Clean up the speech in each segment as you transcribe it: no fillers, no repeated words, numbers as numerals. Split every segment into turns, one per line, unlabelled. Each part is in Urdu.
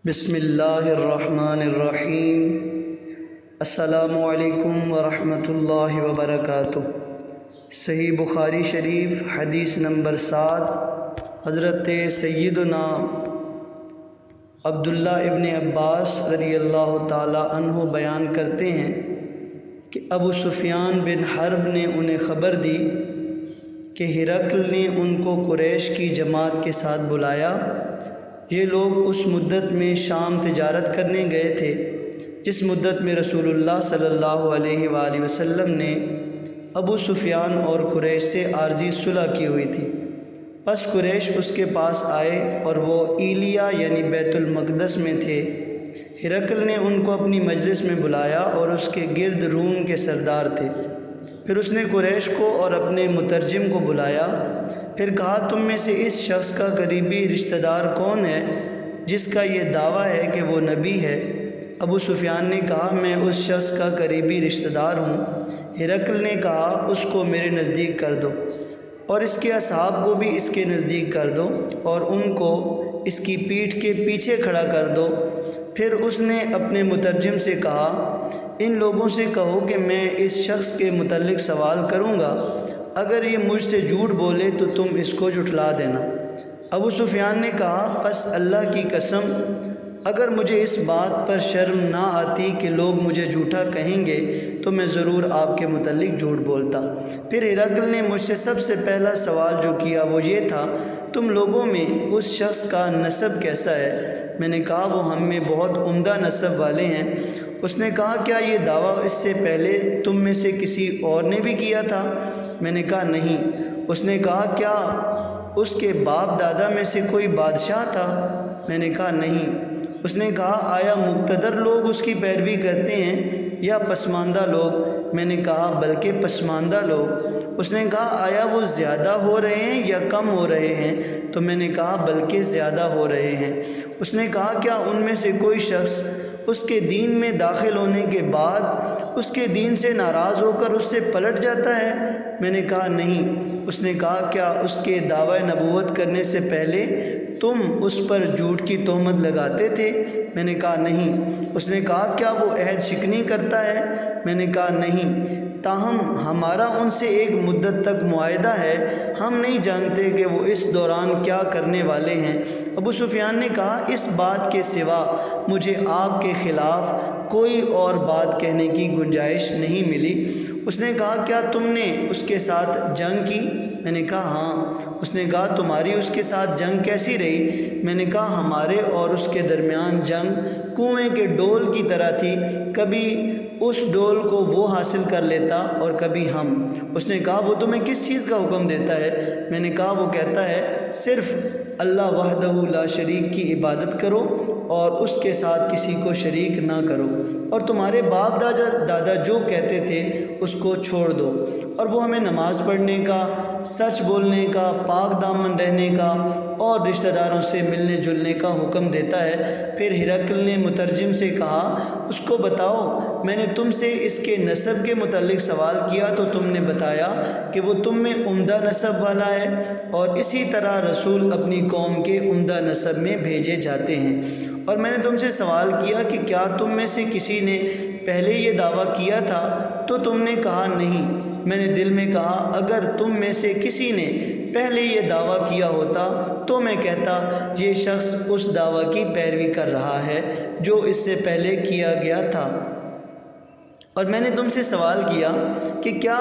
بسم اللہ الرحمن الرحیم۔ السلام علیکم ورحمۃ اللہ وبرکاتہ۔ صحیح بخاری شریف حدیث نمبر 7، حضرت سیدنا عبداللہ ابن عباس رضی اللہ تعالی عنہ بیان کرتے ہیں کہ ابو سفیان بن حرب نے انہیں خبر دی کہ ہرقل نے ان کو قریش کی جماعت کے ساتھ بلایا۔ یہ لوگ اس مدت میں شام تجارت کرنے گئے تھے جس مدت میں رسول اللہ صلی اللہ علیہ وآلہ وسلم نے ابو سفیان اور قریش سے عارضی صلح کی ہوئی تھی۔ پس قریش اس کے پاس آئے اور وہ ایلیا یعنی بیت المقدس میں تھے۔ ہرقل نے ان کو اپنی مجلس میں بلایا اور اس کے گرد روم کے سردار تھے۔ پھر اس نے قریش کو اور اپنے مترجم کو بلایا، پھر کہا تم میں سے اس شخص کا قریبی رشتہ دار کون ہے جس کا یہ دعویٰ ہے کہ وہ نبی ہے؟ ابو سفیان نے کہا میں اس شخص کا قریبی رشتہ دار ہوں۔ ہرقل نے کہا اس کو میرے نزدیک کر دو اور اس کے اصحاب کو بھی اس کے نزدیک کر دو اور ان کو اس کی پیٹھ کے پیچھے کھڑا کر دو۔ پھر اس نے اپنے مترجم سے کہا ان لوگوں سے کہو کہ میں اس شخص کے متعلق سوال کروں گا، اگر یہ مجھ سے جھوٹ بولے تو تم اس کو جھٹلا دینا۔ ابو سفیان نے کہا پس اللہ کی قسم اگر مجھے اس بات پر شرم نہ آتی کہ لوگ مجھے جھوٹا کہیں گے تو میں ضرور آپ کے متعلق جھوٹ بولتا۔ پھر ہرقل نے مجھ سے سب سے پہلا سوال جو کیا وہ یہ تھا تم لوگوں میں اس شخص کا نسب کیسا ہے؟ میں نے کہا وہ ہم میں بہت عمدہ نسب والے ہیں۔ اس نے کہا کیا یہ دعویٰ اس سے پہلے تم میں سے کسی اور نے بھی کیا تھا؟ میں نے کہا نہیں۔ اس نے کہا کیا اس کے باپ دادا میں سے کوئی بادشاہ تھا؟ میں نے کہا نہیں۔ اس نے کہا آیا مقتدر لوگ اس کی پیروی کرتے ہیں یا پسماندہ لوگ؟ میں نے کہا بلکہ پسماندہ لوگ۔ اس نے کہا آیا وہ زیادہ ہو رہے ہیں یا کم ہو رہے ہیں؟ تو میں نے کہا بلکہ زیادہ ہو رہے ہیں۔ اس نے کہا کیا ان میں سے کوئی شخص اس کے دین میں داخل ہونے کے بعد اس کے دین سے ناراض ہو کر اس سے پلٹ جاتا ہے؟ میں نے کہا نہیں۔ اس نے کہا کیا اس کے دعوی نبوت کرنے سے پہلے تم اس پر جھوٹ کی تہمت لگاتے تھے؟ میں نے کہا نہیں۔ اس نے کہا کیا وہ عہد شکنی کرتا ہے؟ میں نے کہا نہیں، تاہم ہمارا ان سے ایک مدت تک معاہدہ ہے، ہم نہیں جانتے کہ وہ اس دوران کیا کرنے والے ہیں۔ ابو سفیان نے کہا اس بات کے سوا مجھے آپ کے خلاف کوئی اور بات کہنے کی گنجائش نہیں ملی۔ اس نے کہا کیا تم نے اس کے ساتھ جنگ کی؟ میں نے کہا ہاں۔ اس نے کہا تمہاری اس کے ساتھ جنگ کیسی رہی؟ میں نے کہا ہمارے اور اس کے درمیان جنگ کنویں کے ڈول کی طرح تھی، کبھی اس ڈول کو وہ حاصل کر لیتا اور کبھی ہم۔ اس نے کہا وہ تمہیں کس چیز کا حکم دیتا ہے؟ میں نے کہا وہ کہتا ہے صرف اللہ وحدہ لا شریک کی عبادت کرو اور اس کے ساتھ کسی کو شریک نہ کرو، اور تمہارے باپ دادا جو کہتے تھے اس کو چھوڑ دو، اور وہ ہمیں نماز پڑھنے کا، سچ بولنے کا، پاک دامن رہنے کا اور رشتہ داروں سے ملنے جلنے کا حکم دیتا ہے۔ پھر ہرقل نے مترجم سے کہا اس کو بتاؤ میں نے تم سے اس کے نسب کے متعلق سوال کیا تو تم نے بتایا کہ وہ تم میں عمدہ نسب والا ہے، اور اسی طرح رسول اپنی قوم کے عمدہ نسب میں بھیجے جاتے ہیں۔ اور میں نے تم سے سوال کیا کہ کیا تم میں سے کسی نے پہلے یہ دعویٰ کیا تھا تو تم نے کہا نہیں۔ میں نے دل میں کہا اگر تم میں سے کسی نے پہلے یہ دعویٰ کیا ہوتا تو میں کہتا یہ شخص اس دعویٰ کی پیروی کر رہا ہے جو اس سے پہلے کیا گیا تھا۔ اور میں نے تم سے سوال کیا کہ کیا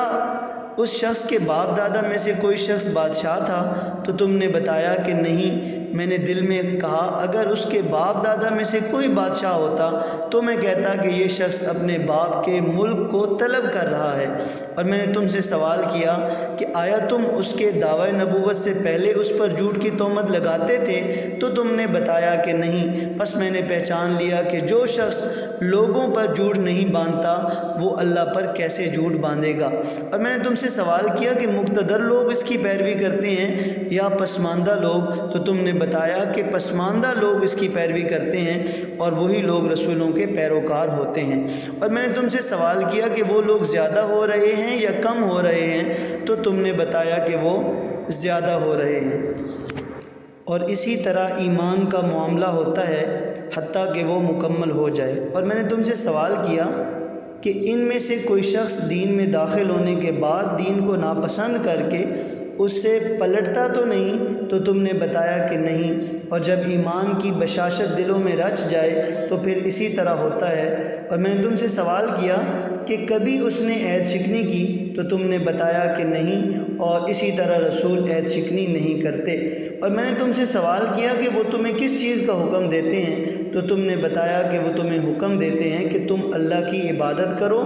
اس شخص کے باپ دادا میں سے کوئی شخص بادشاہ تھا تو تم نے بتایا کہ نہیں۔ میں نے دل میں کہا اگر اس کے باپ دادا میں سے کوئی بادشاہ ہوتا تو میں کہتا کہ یہ شخص اپنے باپ کے ملک کو طلب کر رہا ہے۔ اور میں نے تم سے سوال کیا کہ آیا تم اس کے دعوی نبوت سے پہلے اس پر جھوٹ کی تہمت لگاتے تھے تو تم نے بتایا کہ نہیں۔ پس میں نے پہچان لیا کہ جو شخص لوگوں پر جھوٹ نہیں باندھتا وہ اللہ پر کیسے جھوٹ باندھے گا۔ اور میں نے تم سے سوال کیا کہ مقتدر لوگ اس کی پیروی کرتے ہیں یا پسماندہ لوگ تو تم نے بتایا کہ پسماندہ لوگ اس کی پیروی کرتے ہیں اور وہی لوگ رسولوں کے پیروکار ہوتے ہیں۔ اور میں نے تم سے سوال کیا کہ وہ لوگ زیادہ ہو رہے ہیں یا کم ہو رہے ہیں تو تم نے بتایا کہ وہ زیادہ ہو رہے ہیں۔ اور اسی طرح ایمان کا معاملہ ہوتا ہے حتیٰ کہ وہ مکمل ہو جائے۔ اور میں نے تم سے سوال کیا کہ ان میں سے کوئی شخص دین میں داخل ہونے کے بعد دین کو ناپسند کر کے اس سے پلٹتا تو نہیں؟ تو تم نے بتایا کہ نہیں۔ اور جب ایمان کی بشاشت دلوں میں رچ جائے تو پھر اسی طرح ہوتا ہے۔ اور میں نے تم سے سوال کیا کہ کبھی اس نے عہد شکنی کی؟ تو تم نے بتایا کہ نہیں، اور اسی طرح رسول عہد شکنی نہیں کرتے۔ اور میں نے تم سے سوال کیا کہ وہ تمہیں کس چیز کا حکم دیتے ہیں؟ تو تم نے بتایا کہ وہ تمہیں حکم دیتے ہیں کہ تم اللہ کی عبادت کرو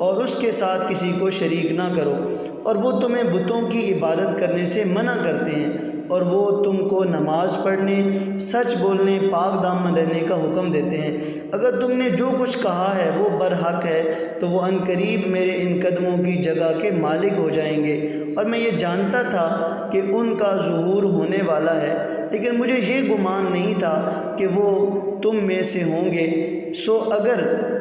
اور اس کے ساتھ کسی کو شریک نہ کرو، اور وہ تمہیں بتوں کی عبادت کرنے سے منع کرتے ہیں، اور وہ تم کو نماز پڑھنے، سچ بولنے، پاک دامن رہنے کا حکم دیتے ہیں۔ اگر تم نے جو کچھ کہا ہے وہ برحق ہے تو وہ عنقریب میرے ان قدموں کی جگہ کے مالک ہو جائیں گے۔ اور میں یہ جانتا تھا کہ ان کا ظہور ہونے والا ہے، لیکن مجھے یہ گمان نہیں تھا کہ وہ تم میں سے ہوں گے۔ سو اگر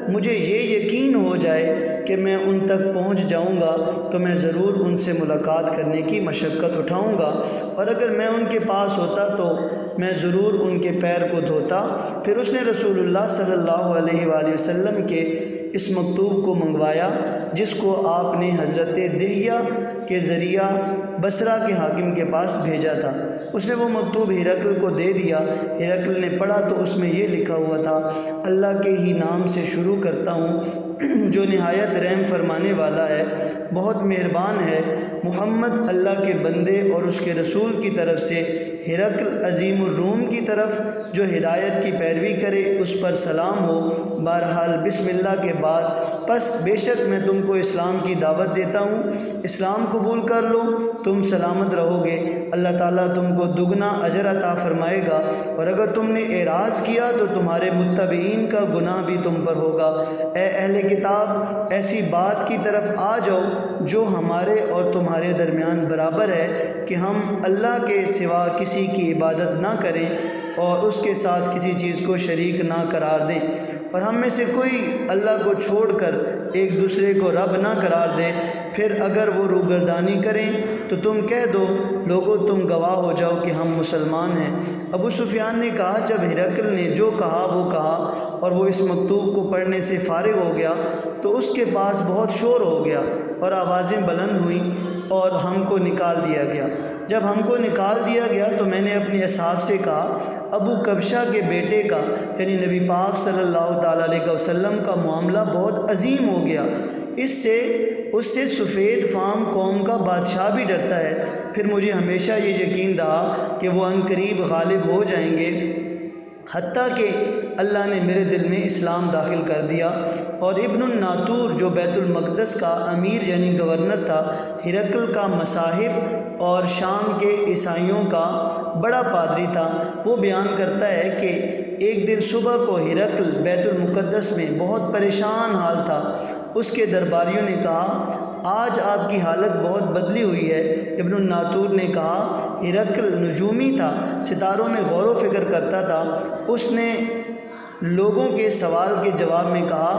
مجھے یہ یقین ہو جائے کہ میں ان تک پہنچ جاؤں گا تو میں ضرور ان سے ملاقات کرنے کی مشقت اٹھاؤں گا، اور اگر میں ان کے پاس ہوتا تو میں ضرور ان کے پیر کو دھوتا۔ پھر اس نے رسول اللہ صلی اللہ علیہ وآلہ وسلم کے اس مکتوب کو منگوایا جس کو آپ نے حضرت دہیہ کے ذریعہ بصرہ کے حاکم کے پاس بھیجا تھا۔ اس نے وہ مکتوب ہرقل کو دے دیا۔ ہرقل نے پڑھا تو اس میں یہ لکھا ہوا تھا: اللہ کے ہی نام سے شروع کرتا ہوں جو نہایت رحم فرمانے والا ہے، بہت مہربان ہے۔ محمد اللہ کے بندے اور اس کے رسول کی طرف سے ہرقل عظیم الروم کی طرف جو ہدایت کی پیروی کرے اس پر سلام ہو۔ بہرحال بسم اللہ کے بعد پس بے شک میں تم کو اسلام کی دعوت دیتا ہوں، اسلام قبول کر لو، تم سلامت رہو گے، اللہ تعالیٰ تم کو دگنا اجر عطا فرمائے گا، اور اگر تم نے اعراض کیا تو تمہارے متبعین کا گناہ بھی تم پر ہوگا۔ اے اہل کتاب، ایسی بات کی طرف آ جاؤ جو ہمارے اور تمہارے درمیان برابر ہے کہ ہم اللہ کے سوا کسی کی عبادت نہ کریں اور اس کے ساتھ کسی چیز کو شریک نہ قرار دیں، اور ہم میں سے کوئی اللہ کو چھوڑ کر ایک دوسرے کو رب نہ قرار دے۔ پھر اگر وہ روگردانی کریں تو تم کہہ دو: لوگو تم گواہ ہو جاؤ کہ ہم مسلمان ہیں۔ ابو سفیان نے کہا جب ہرقل نے جو کہا وہ کہا اور وہ اس مکتوب کو پڑھنے سے فارغ ہو گیا تو اس کے پاس بہت شور ہو گیا اور آوازیں بلند ہوئیں اور ہم کو نکال دیا گیا۔ جب ہم کو نکال دیا گیا تو میں نے اپنے اصحاب سے کہا: ابو کبشہ کے بیٹے کا یعنی نبی پاک صلی اللہ تعالیٰ علیہ وسلم کا معاملہ بہت عظیم ہو گیا، اس سے سفید فام قوم کا بادشاہ بھی ڈرتا ہے۔ پھر مجھے ہمیشہ یہ یقین رہا کہ وہ عنقریب غالب ہو جائیں گے، حتیٰ کہ اللہ نے میرے دل میں اسلام داخل کر دیا۔ اور ابن الناطور جو بیت المقدس کا امیر یعنی گورنر تھا، ہرقل کا مصاحب اور شام کے عیسائیوں کا بڑا پادری تھا، وہ بیان کرتا ہے کہ ایک دن صبح کو ہرقل بیت المقدس میں بہت پریشان حال تھا۔ اس کے درباریوں نے کہا: آج آپ کی حالت بہت بدلی ہوئی ہے۔ ابن الناطور نے کہا: ہرقل نجومی تھا، ستاروں میں غور و فکر کرتا تھا۔ اس نے لوگوں کے سوال کے جواب میں کہا: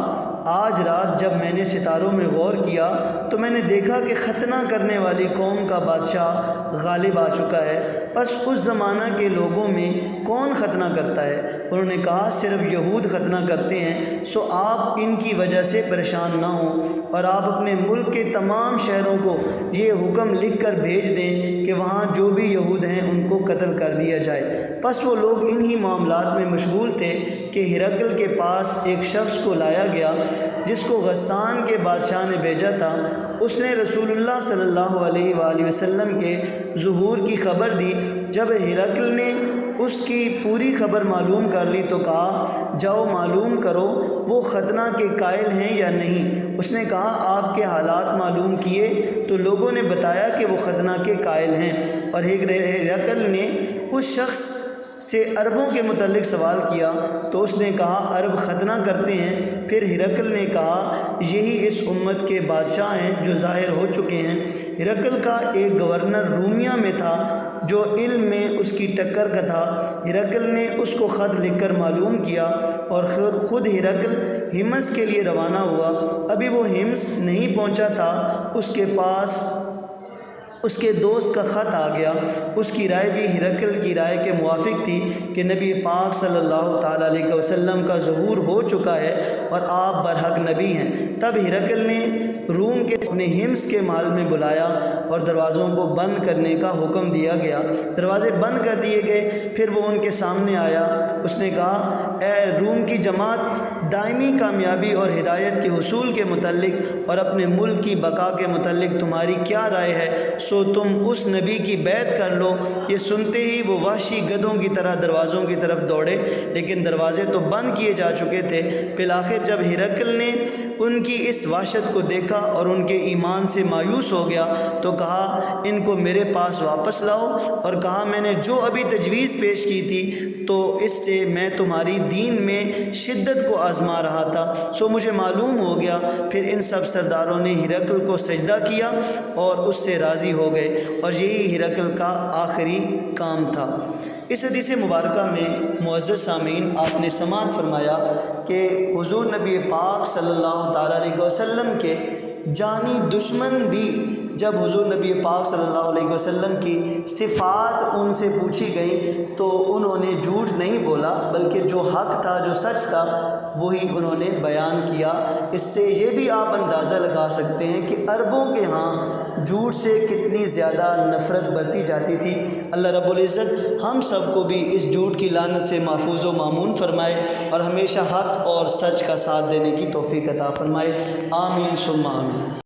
آج رات جب میں نے ستاروں میں غور کیا تو میں نے دیکھا کہ ختنہ کرنے والی قوم کا بادشاہ غالب آ چکا ہے، پس اس زمانہ کے لوگوں میں کون ختنہ کرتا ہے؟ انہوں نے کہا: صرف یہود ختنہ کرتے ہیں، سو آپ ان کی وجہ سے پریشان نہ ہوں، اور آپ اپنے ملک کے تمام شہروں کو یہ حکم لکھ کر بھیج دیں کہ وہاں جو بھی یہود ہیں ان کو قتل کر دیا جائے۔ پس وہ لوگ انہی معاملات میں مشغول تھے کہ ہرقل کے پاس ایک شخص کو لایا گیا جس کو غسان کے بادشاہ نے بھیجا تھا۔ اس نے رسول اللہ صلی اللہ علیہ وآلہ وسلم کے ظہور کی خبر دی۔ جب ہرقل نے اس کی پوری خبر معلوم کر لی تو کہا: جاؤ معلوم کرو وہ ختنہ کے قائل ہیں یا نہیں۔ اس نے کہا: آپ کے حالات معلوم کیے تو لوگوں نے بتایا کہ وہ ختنہ کے قائل ہیں، اور ہرقل نے اس شخص سے عربوں کے متعلق سوال کیا تو اس نے کہا: عرب ختنہ کرتے ہیں۔ پھر ہرقل نے کہا: یہی اس امت کے بادشاہ ہیں جو ظاہر ہو چکے ہیں۔ ہرقل کا ایک گورنر رومیہ میں تھا جو علم میں اس کی ٹکر کا تھا۔ ہرقل نے اس کو خط لکھ کر معلوم کیا اور خود ہرقل ہمس کے لیے روانہ ہوا۔ ابھی وہ ہمس نہیں پہنچا تھا، اس کے پاس اس کے دوست کا خط آ گیا. اس کی رائے بھی ہرقل کی رائے کے موافق تھی کہ نبی پاک صلی اللہ تعالیٰ علیہ وسلم کا ظہور ہو چکا ہے اور آپ برحق نبی ہیں. تب ہرقل نے روم کے اپنے ہمس کے محل میں بلایا اور دروازوں کو بند کرنے کا حکم دیا گیا. دروازے بند کر دیے گئے. پھر وہ ان کے سامنے آیا. اس نے کہا اے روم کی جماعت، دائمی کامیابی اور ہدایت کے حصول کے متعلق اور اپنے ملک کی بقا کے متعلق تمہاری کیا رائے ہے؟ سو تم اس نبی کی بیعت کر لو. یہ سنتے ہی وہ وحشی گدھوں کی طرح دروازوں کی طرف دوڑے، لیکن دروازے تو بند کیے جا چکے تھے. بالآخر جب ہرقل نے ان کی اس وحشت کو دیکھا اور ان کے ایمان سے مایوس ہو گیا تو کہا ان کو میرے پاس واپس لاؤ، اور کہا میں نے جو ابھی تجویز پیش کی تھی تو اس سے میں تمہاری دین میں شدت کو آزما رہا تھا، سو مجھے معلوم ہو گیا. پھر ان سب سرداروں نے ہرقل کو سجدہ کیا اور اس سے راضی ہو گئے، اور یہی ہرقل کا آخری کام تھا. اس حدیث مبارکہ میں معزز سامعین آپ نے سماعت فرمایا کہ حضور نبی پاک صلی اللہ تعالیٰ علیہ وسلم کے جانی دشمن بھی جب حضور نبی پاک صلی اللہ علیہ وسلم کی صفات ان سے پوچھی گئی تو انہوں نے جھوٹ نہیں بولا، بلکہ جو حق تھا، جو سچ تھا، وہی انہوں نے بیان کیا. اس سے یہ بھی آپ اندازہ لگا سکتے ہیں کہ عربوں کے ہاں جھوٹ سے کتنی زیادہ نفرت برتی جاتی تھی. اللہ رب العزت ہم سب کو بھی اس جھوٹ کی لعنت سے محفوظ و مامون فرمائے اور ہمیشہ حق اور سچ کا ساتھ دینے کی توفیق عطا فرمائے. آمین ثم آمین.